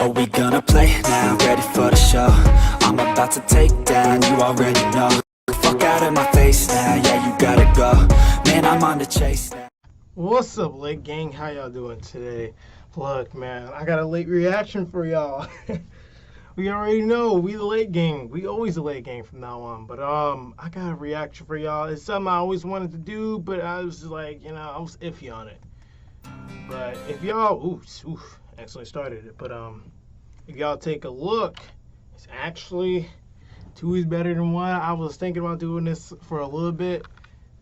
Are we gonna play now? Ready for the show? I'm about to take down, you already know. Fuck out of my face now, yeah, you gotta go. Man, I'm on the chase now. What's up, late gang? How y'all doing today? Look, man, I got a late reaction for y'all. We already know we the late gang. We always the late gang from now on. But I got a reaction for y'all. It's something I always wanted to do, but I was like, I was iffy on it. But if y'all, actually started it. But if y'all take a look, it's actually 2 is better than 1. I was thinking about doing this for a little bit,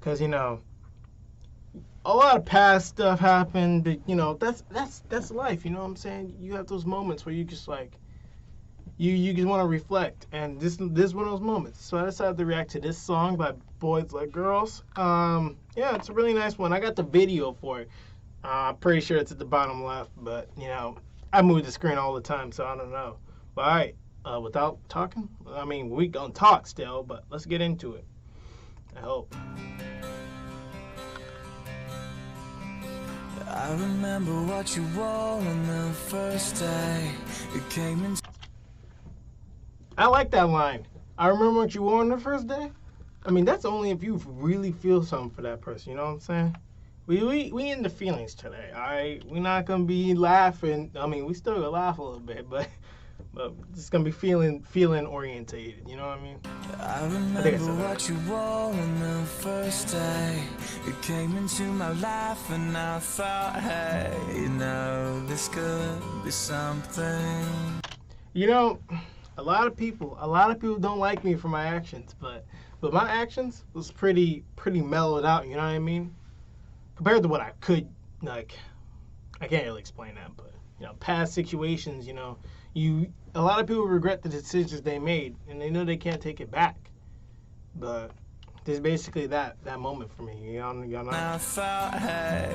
cause a lot of past stuff happened. But, that's life. You know what I'm saying? You have those moments where you just like. You just want to reflect, and this is one of those moments. So I decided to react to this song by Boys Like Girls. Yeah, it's a really nice one. I got the video for it. I'm pretty sure it's at the bottom left, but I move the screen all the time, so I don't know. But all right, without talking, we gonna talk still, but let's get into it. I hope. I remember what you wore on the first day you came in. I like that line. I remember what you wore on the first day. That's only if you really feel something for that person. You know what I'm saying? We in the feelings today. All right, we're not gonna be laughing. We still gonna laugh a little bit, but it's gonna be feeling orientated. You know what I mean? I remember what you wore on the first day you came into my life, and I thought, hey, this could be something. A lot of people don't like me for my actions, but my actions was pretty mellowed out. You know what I mean? Compared to what I could, I can't really explain that, but past situations, a lot of people regret the decisions they made, and they know they can't take it back. But there's basically that moment for me. Y'all know. I thought, hey,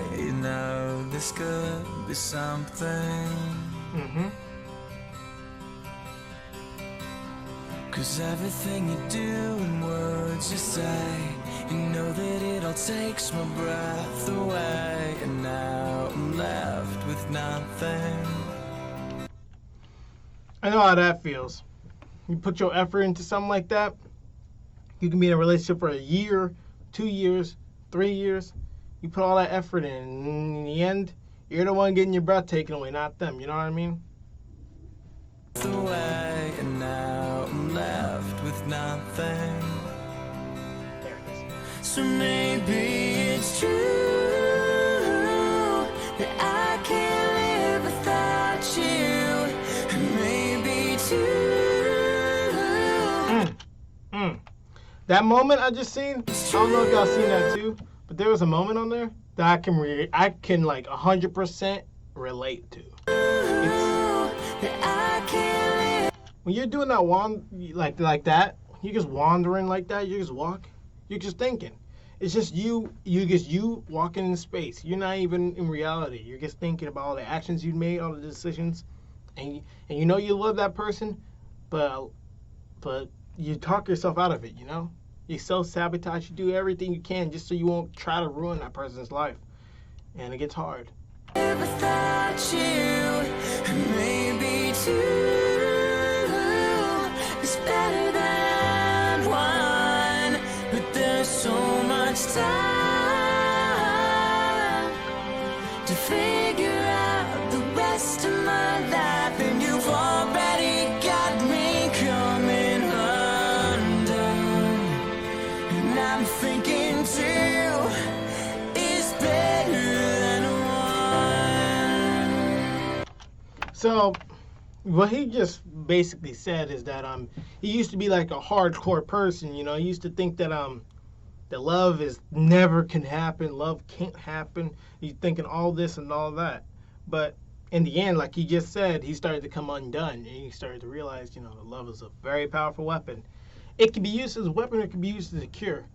this could be something. Cause everything you do and words you say, you know that it all takes my breath away, and now I'm left with nothing. I know how that feels. You put your effort into something like that, you can be in a relationship for a year, 2 years, 3 years. You put all that effort in, and in the end, you're the one getting your breath taken away, not them. You know what I mean? Away, and now I'm left with nothing. There it is. So maybe it's true that I can't live without you, and maybe too. That moment I just seen, I don't know if y'all seen that too, but there was a moment on there that I can like 100% relate to. When you're doing that like that, you're just wandering like that, you just walk, you're just thinking. It's just you walking in space. You're not even in reality. You're just thinking about all the actions you made, all the decisions, and you know you love that person, but you talk yourself out of it. You self-sabotage. You do everything you can just so you won't try to ruin that person's life, and it gets hard. Without you, maybe two. It's better than one, but there's so much time to figure out the rest of my life, and you've already got me coming undone, and I'm thinking two is better than one. So what he just basically said is that he used to be like a hardcore person. He used to think that that love is never can happen, love can't happen. He's thinking all this and all that, but in the end, like he just said, he started to come undone, and he started to realize that love is a very powerful weapon. It can be used as a weapon, or it can be used as a cure,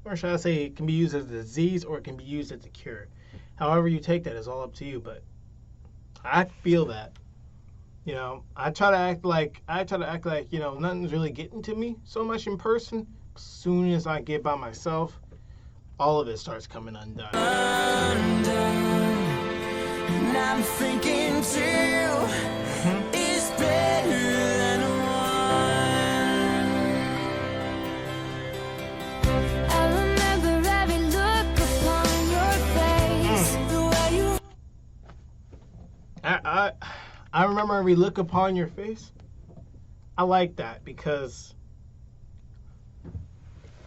or should I say it can be used as a disease, or it can be used as a cure. However you take that is all up to you, but I feel that. I try to act like nothing's really getting to me so much in person. As soon as I get by myself, all of it starts coming undone. And I'm thinking too I remember every look upon your face. I like that because,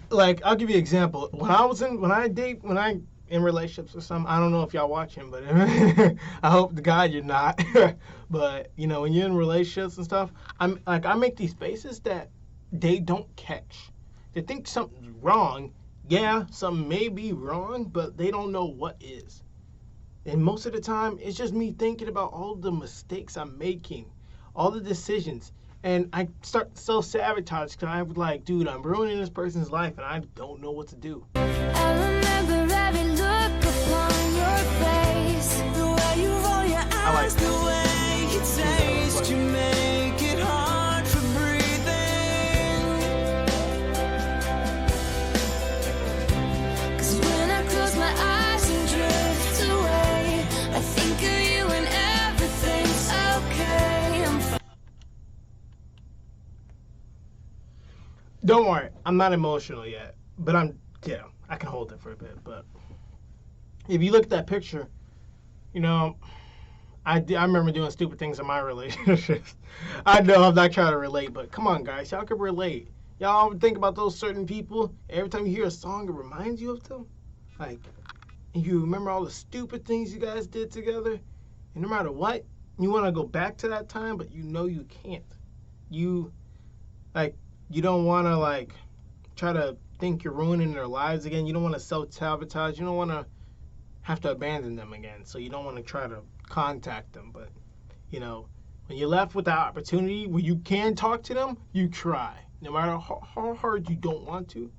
like, I'll give you an example. When I in relationships or something, I don't know if y'all watching, but I hope to God you're not. But you know, when you're in relationships and stuff, I make these faces that they don't catch. They think something's wrong. Yeah, something may be wrong, but they don't know what is. And most of the time, it's just me thinking about all the mistakes I'm making, all the decisions. And I start self-sabotage because I'm like, dude, I'm ruining this person's life and I don't know what to do. I remember every look upon your face, the way you roll your eyes, the way you taste, you make it hard for breathing. 'Cause when I close my eyes and drift away, I think of you and everything's okay. I'm fine. Don't worry, I'm not emotional yet, but I can hold it for a bit. But if you look at that picture, you know, I remember doing stupid things in my relationships. I know I'm not trying to relate, but come on, guys, y'all can relate. Y'all think about those certain people. Every time you hear a song, it reminds you of them. Like, and you remember all the stupid things you guys did together. And no matter what, you want to go back to that time, but you know you can't. You don't want to try to think you're ruining their lives again. You don't want to self-sabotage. You don't want to have to abandon them again. So you don't want to try to contact them. But, you know, when you're left with that opportunity where you can talk to them, you try. No matter how hard you don't want to.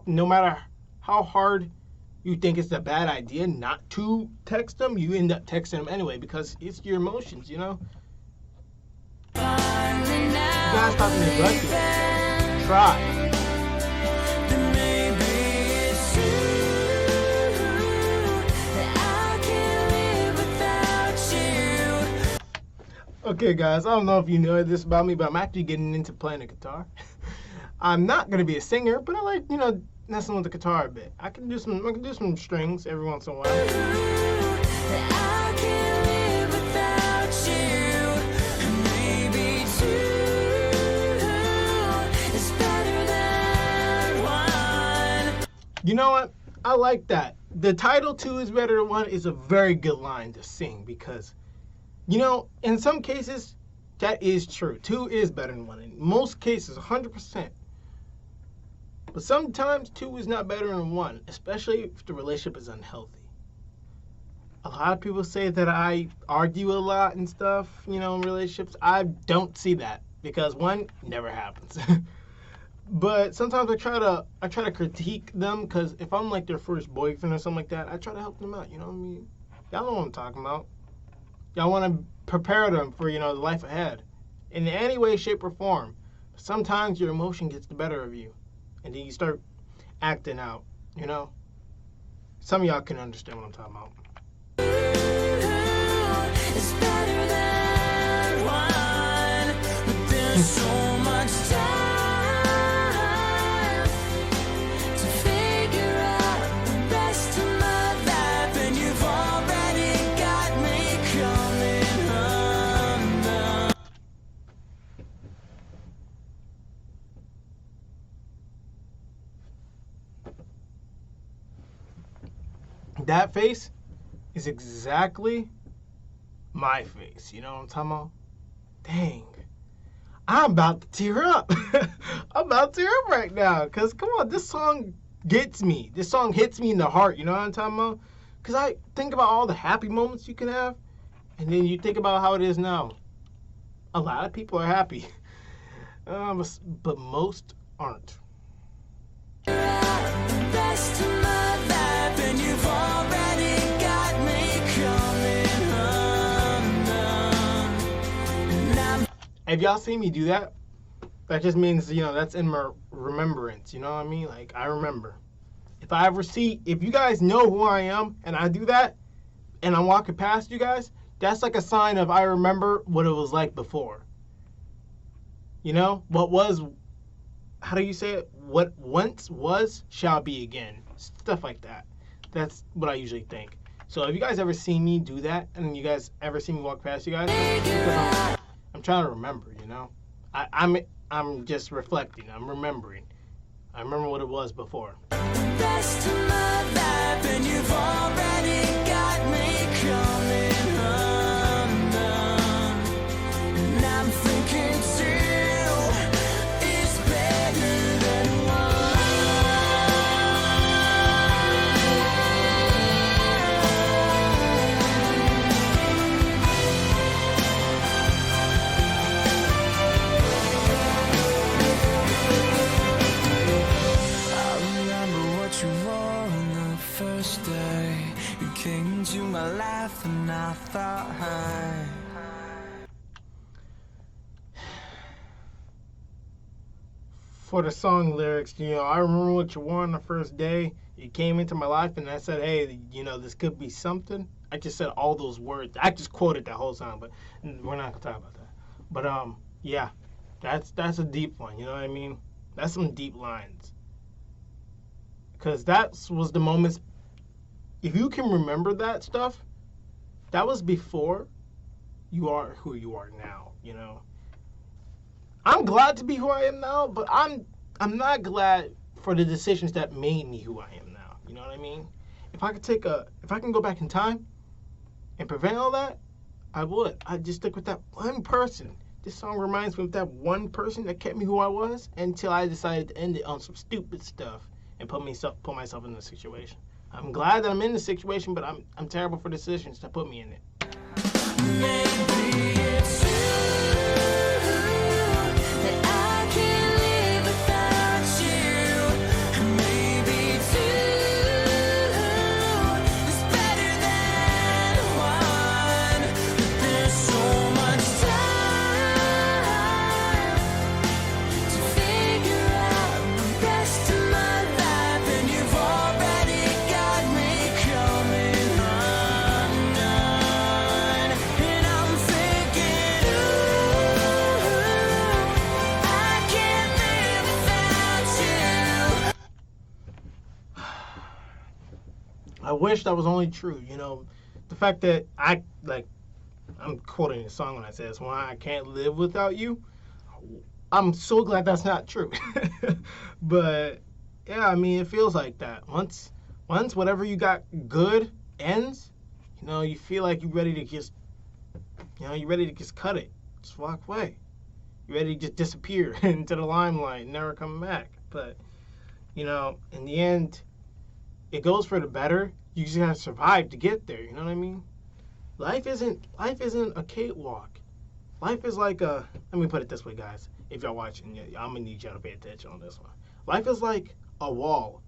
No matter how hard you think it's a bad idea not to text them, you end up texting them anyway because it's your emotions, you know? You gotta stop neglecting it. Try. Okay, guys, I don't know if you know this about me, but I'm actually getting into playing the guitar. I'm not gonna be a singer, but I like, you know, messing with the guitar a bit. I can do some strings every once in a while. You know what? I like that. The title, Two is Better Than One, is a very good line to sing because, you know, in some cases, that is true. Two is better than one. In most cases, 100%. But sometimes two is not better than one, especially if the relationship is unhealthy. A lot of people say that I argue a lot and stuff, you know, in relationships. I don't see that because one, never happens. But sometimes I try to critique them because if I'm like their first boyfriend or something like that, I try to help them out. You know what I mean? Y'all know what I'm talking about. Y'all want to prepare them for, you know, the life ahead in any way, shape, or form. Sometimes your emotion gets the better of you, and then you start acting out. You know. Some of y'all can understand what I'm talking about. It's better than one, but there's so much time. That face is exactly my face. You know what I'm talking about? Dang. I'm about to tear up. I'm about to tear up right now. Because, come on, this song gets me. This song hits me in the heart. You know what I'm talking about? Because I think about all the happy moments you can have. And then you think about how it is now. A lot of people are happy. But most aren't. If y'all see me do that, that just means, you know, that's in my remembrance. You know what I mean? Like, I remember. If you guys know who I am and I do that and I'm walking past you guys, that's like a sign of I remember what it was like before. You know? How do you say it? What once was shall be again. Stuff like that. That's what I usually think. So if you guys ever see me do that, and you guys ever see me walk past you guys, it's because I'm trying to remember. You know, I'm just reflecting. I'm remembering. I remember what it was before. Best of my life, and you've already got me coming undone. And I'm thinking two is better than one. I remember what you wore on the first day. You came into my life and I thought, hey. For the song lyrics, I remember what you wore on the first day. You came into my life, and I said, hey, this could be something. I just said all those words. I just quoted that whole song, but we're not gonna talk about that. But yeah, that's a deep one. You know what I mean? That's some deep lines. Because that was the moments. If you can remember that stuff, that was before you are who you are now. I'm glad to be who I am now, but I'm not glad for the decisions that made me who I am now. You know what I mean? If I can go back in time and prevent all that, I would. I'd just stick with that one person. This song reminds me of that one person that kept me who I was until I decided to end it on some stupid stuff and put myself in the situation. I'm glad that I'm in the situation, but I'm terrible for decisions that put me in it. Maybe it's true that I can't live without you. Maybe two is better than one. But there's so much time to figure out the rest of my life, and you've already got me coming undone. And I'm thinking, ooh, I can't live without you. I wish that was only true. The fact that I'm quoting the song when I say this, why I can't live without you. I'm so glad that's not true. But yeah, I mean, it feels like that. Once whatever you got good ends, you feel like you're ready to just cut it, just walk away. You're ready to just disappear into the limelight, never come back. But in the end, it goes for the better. You just gotta survive to get there. You know what I mean? Life isn't a cakewalk. Life is like let me put it this way, guys. If y'all watching, I'm gonna need y'all to pay attention on this one. Life is like a wall.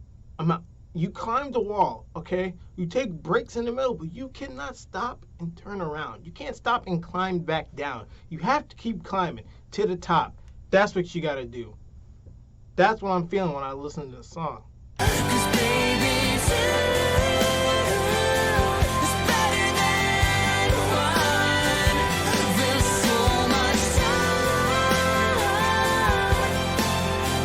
You climb the wall, okay? You take breaks in the middle, but you cannot stop and turn around. You can't stop and climb back down. You have to keep climbing to the top. That's what you gotta do. That's what I'm feeling when I listen to this song. 'Cause baby, two is better than one. There's so much time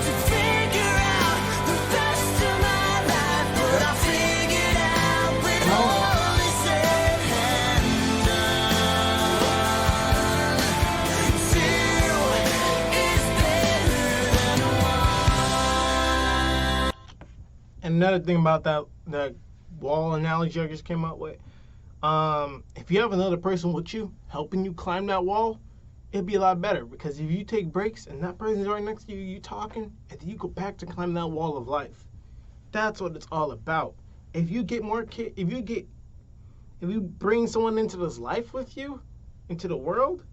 to figure out the rest of my life, but I figured out when all is said and done, two is better than one. And another thing about that wall analogy I just came up with, if you have another person with you helping you climb that wall, it'd be a lot better. Because if you take breaks and that person's right next to you, you talking, and then you go back to climb that wall of life. That's what it's all about. If you bring someone into this life with you, into the world,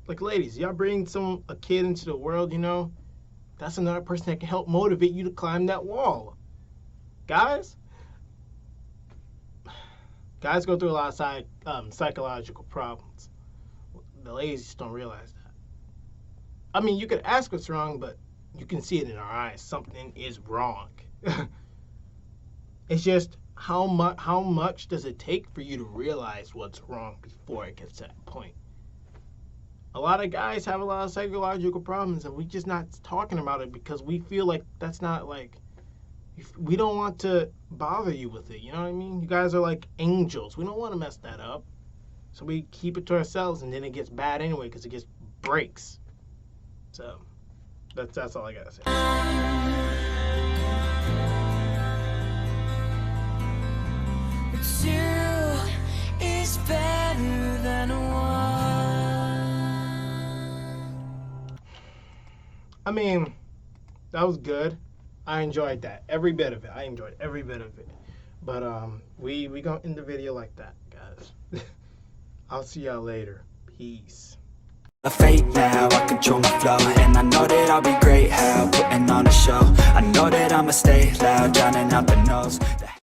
like ladies, y'all bring a kid into the world, that's another person that can help motivate you to climb that wall. Guys go through a lot of psychological problems. The ladies just don't realize that. I mean, you could ask what's wrong, but you can see it in our eyes. Something is wrong. It's just how much does it take for you to realize what's wrong before it gets to that point? A lot of guys have a lot of psychological problems, and we just not talking about it because we feel like that's not We don't want to bother you with it. You know what I mean? You guys are like angels. We don't want to mess that up. So we keep it to ourselves, and then it gets bad anyway because it gets breaks. So that's all I gotta say. Two is better than one. I mean, that was good. I enjoyed that. Every bit of it. I enjoyed every bit of it. But we gonna end the video like that, guys. I'll see y'all later. Peace. A fate now, I control my flow. And I know that I'll be great, how putting on a show. I know that I'ma stay loud, drowning out the noise.